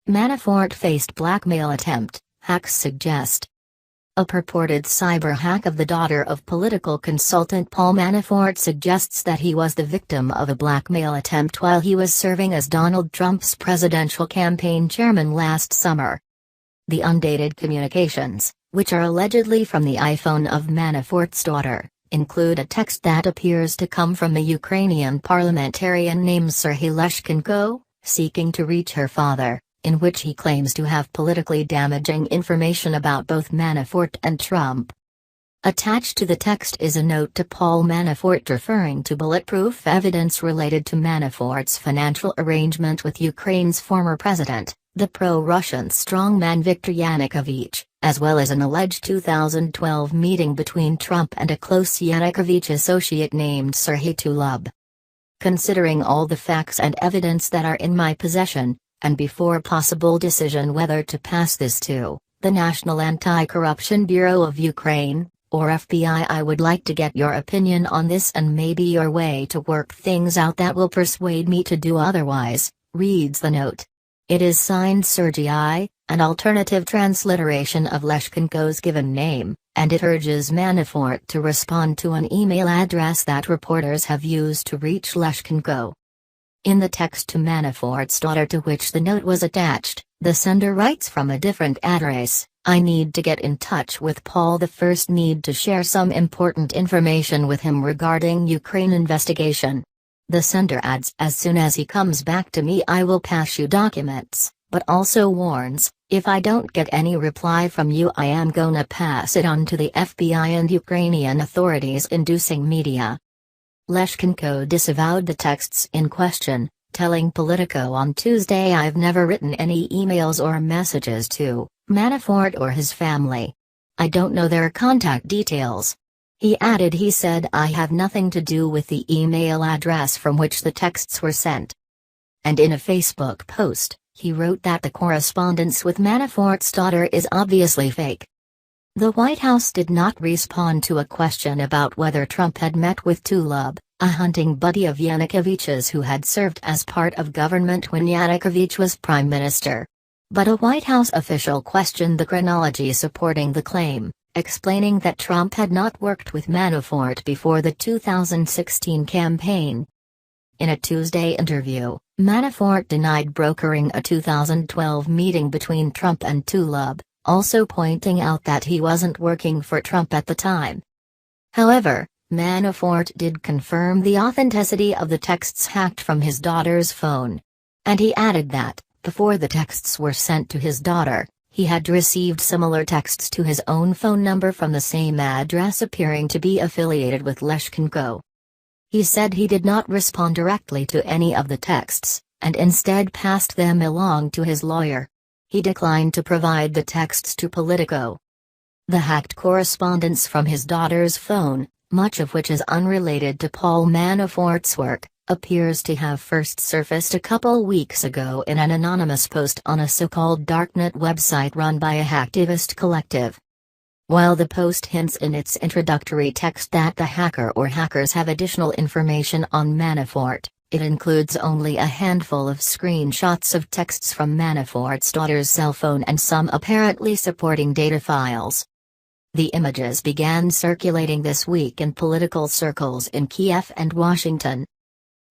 Manafort faced blackmail attempt, hacks suggest. A purported cyber hack of the daughter of political consultant Paul Manafort suggests that he was the victim of a blackmail attempt while he was serving as Donald Trump's presidential campaign chairman last summer. The undated communications, which are allegedly from the iPhone of Manafort's daughter, include a text that appears to come from a Ukrainian parliamentarian named Serhiy Leshchenko, seeking to reach her father, in which he claims to have politically damaging information about both Manafort and Trump. Attached to the text is a note to Paul Manafort referring to bulletproof evidence related to Manafort's financial arrangement with Ukraine's former president, the pro-Russian strongman Viktor Yanukovych, as well as an alleged 2012 meeting between Trump and a close Yanukovych associate named Serhiy Tulub. Considering all the facts and evidence that are in my possession, and before possible decision whether to pass this to the National Anti-Corruption Bureau of Ukraine, or FBI, I would like to get your opinion on this and maybe your way to work things out that will persuade me to do otherwise, reads the note. It is signed Sergei, an alternative transliteration of Leshchenko's given name, and it urges Manafort to respond to an email address that reporters have used to reach Leshchenko. In the text to Manafort's daughter to which the note was attached, the sender writes from a different address, I need to get in touch with Paul. The first need to share some important information with him regarding Ukraine investigation. The sender adds, as soon as he comes back to me I will pass you documents, but also warns, if I don't get any reply from you I am gonna pass it on to the FBI and Ukrainian authorities, inducing media. Leshchenko disavowed the texts in question, telling Politico on Tuesday, I've never written any emails or messages to Manafort or his family. I don't know their contact details. He added he said I have nothing to do with the email address from which the texts were sent. And in a Facebook post, he wrote that the correspondence with Manafort's daughter is obviously fake. The White House did not respond to a question about whether Trump had met with Tulub, a hunting buddy of Yanukovych's who had served as part of government when Yanukovych was prime minister. But a White House official questioned the chronology supporting the claim, explaining that Trump had not worked with Manafort before the 2016 campaign. In a Tuesday interview, Manafort denied brokering a 2012 meeting between Trump and Tulub, also pointing out that he wasn't working for Trump at the time. However, Manafort did confirm the authenticity of the texts hacked from his daughter's phone. And he added that, before the texts were sent to his daughter, he had received similar texts to his own phone number from the same address appearing to be affiliated with Leshchenko. He said he did not respond directly to any of the texts, and instead passed them along to his lawyer. He declined to provide the texts to Politico. The hacked correspondence from his daughter's phone, much of which is unrelated to Paul Manafort's work, appears to have first surfaced a couple weeks ago in an anonymous post on a so-called darknet website run by a hacktivist collective. While the post hints in its introductory text that the hacker or hackers have additional information on Manafort, it includes only a handful of screenshots of texts from Manafort's daughter's cell phone and some apparently supporting data files. The images began circulating this week in political circles in Kiev and Washington.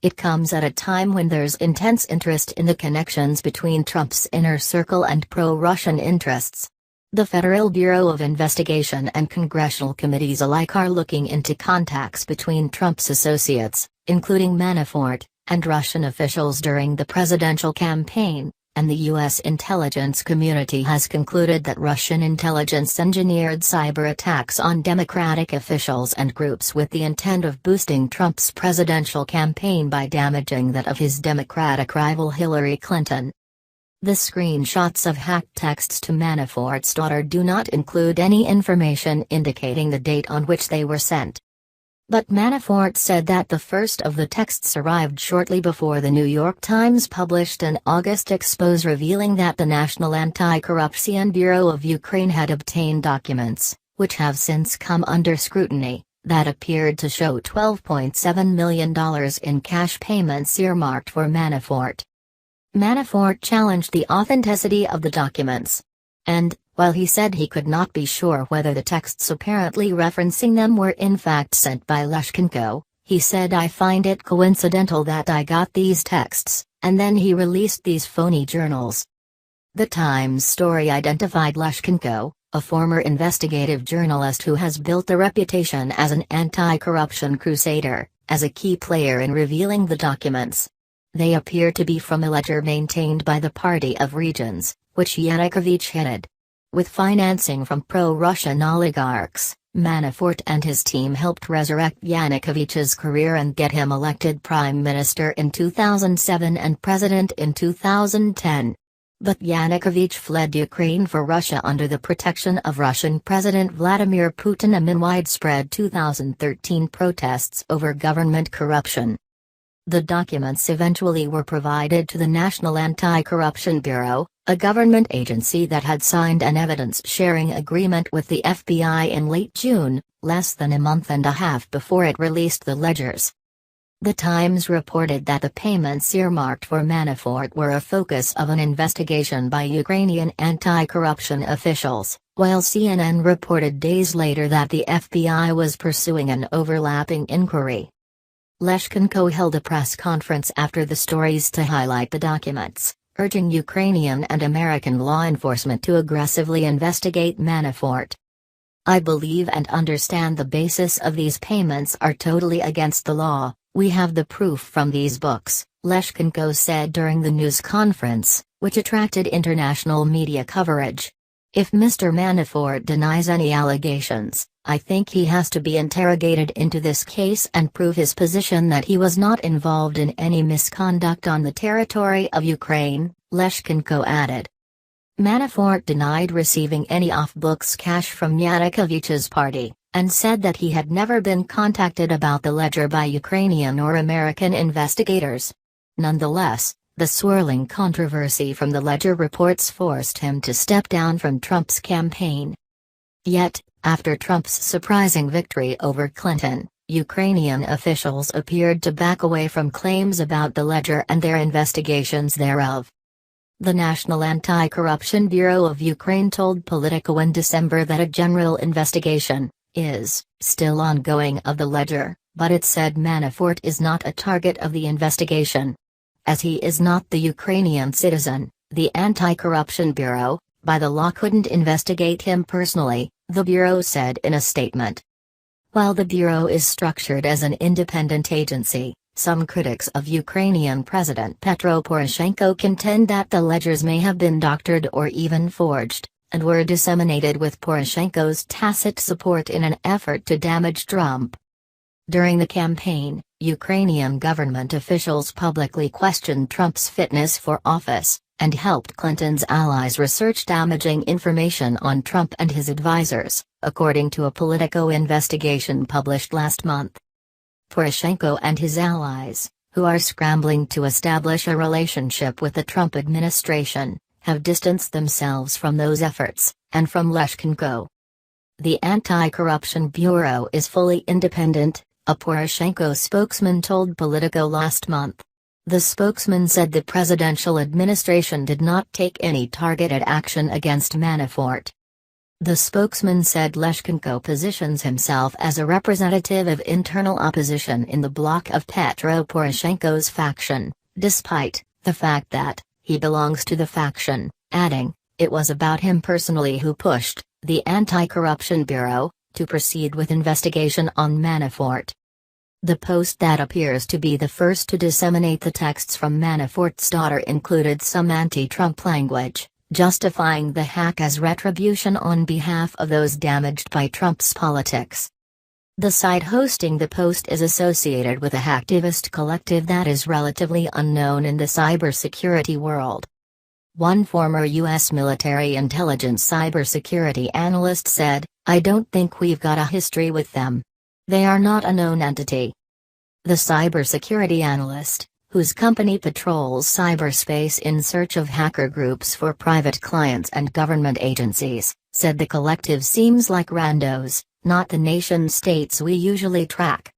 It comes at a time when there's intense interest in the connections between Trump's inner circle and pro-Russian interests. The Federal Bureau of Investigation and congressional committees alike are looking into contacts between Trump's associates, including Manafort, and Russian officials during the presidential campaign, and the U.S. intelligence community has concluded that Russian intelligence engineered cyber attacks on Democratic officials and groups with the intent of boosting Trump's presidential campaign by damaging that of his Democratic rival Hillary Clinton. The screenshots of hacked texts to Manafort's daughter do not include any information indicating the date on which they were sent. But Manafort said that the first of the texts arrived shortly before the New York Times published an August expose revealing that the National Anti-Corruption Bureau of Ukraine had obtained documents, which have since come under scrutiny, that appeared to show $12.7 million in cash payments earmarked for Manafort. Manafort challenged the authenticity of the documents. And, while he said he could not be sure whether the texts apparently referencing them were in fact sent by Leshchenko, he said, "I find it coincidental that I got these texts, and then he released these phony journals." The Times story identified Leshchenko, a former investigative journalist who has built a reputation as an anti-corruption crusader, as a key player in revealing the documents. They appear to be from a ledger maintained by the Party of Regions, which Yanukovych headed. With financing from pro-Russian oligarchs, Manafort and his team helped resurrect Yanukovych's career and get him elected prime minister in 2007 and president in 2010. But Yanukovych fled Ukraine for Russia under the protection of Russian President Vladimir Putin amid widespread 2013 protests over government corruption. The documents eventually were provided to the National Anti-Corruption Bureau, a government agency that had signed an evidence-sharing agreement with the FBI in late June, less than a month and a half before it released the ledgers. The Times reported that the payments earmarked for Manafort were a focus of an investigation by Ukrainian anti-corruption officials, while CNN reported days later that the FBI was pursuing an overlapping inquiry. Leshchenko held a press conference after the stories to highlight the documents, urging Ukrainian and American law enforcement to aggressively investigate Manafort. "I believe and understand the basis of these payments are totally against the law. We have the proof from these books," Leshchenko said during the news conference, which attracted international media coverage. "If Mr. Manafort denies any allegations, I think he has to be interrogated into this case and prove his position that he was not involved in any misconduct on the territory of Ukraine," Leshchenko added. Manafort denied receiving any off-books cash from Yanukovych's party, and said that he had never been contacted about the ledger by Ukrainian or American investigators. Nonetheless, the swirling controversy from the ledger reports forced him to step down from Trump's campaign. Yet, after Trump's surprising victory over Clinton, Ukrainian officials appeared to back away from claims about the ledger and their investigations thereof. The National Anti-Corruption Bureau of Ukraine told Politico in December that a general investigation is still ongoing of the ledger, but it said Manafort is not a target of the investigation. As he is not the Ukrainian citizen, the Anti-Corruption Bureau, by the law, couldn't investigate him personally, the Bureau said in a statement. While the Bureau is structured as an independent agency, some critics of Ukrainian President Petro Poroshenko contend that the ledgers may have been doctored or even forged, and were disseminated with Poroshenko's tacit support in an effort to damage Trump. During the campaign, Ukrainian government officials publicly questioned Trump's fitness for office, and helped Clinton's allies research damaging information on Trump and his advisors, according to a Politico investigation published last month. Poroshenko and his allies, who are scrambling to establish a relationship with the Trump administration, have distanced themselves from those efforts, and from Leshchenko. The Anti-Corruption Bureau is fully independent, a Poroshenko spokesman told Politico last month. The spokesman said the presidential administration did not take any targeted action against Manafort. The spokesman said Leshchenko positions himself as a representative of internal opposition in the bloc of Petro Poroshenko's faction, despite the fact that he belongs to the faction, adding, "It was about him personally who pushed the Anti-Corruption Bureau to proceed with investigation on Manafort." The post, that appears to be the first to disseminate the texts from Manafort's daughter, included some anti-Trump language, justifying the hack as retribution on behalf of those damaged by Trump's politics. The site hosting the post is associated with a hacktivist collective that is relatively unknown in the cybersecurity world. One former U.S. military intelligence cybersecurity analyst said, "I don't think we've got a history with them. They are not a known entity." The cybersecurity analyst, whose company patrols cyberspace in search of hacker groups for private clients and government agencies, said the collective seems like randos, not the nation states we usually track.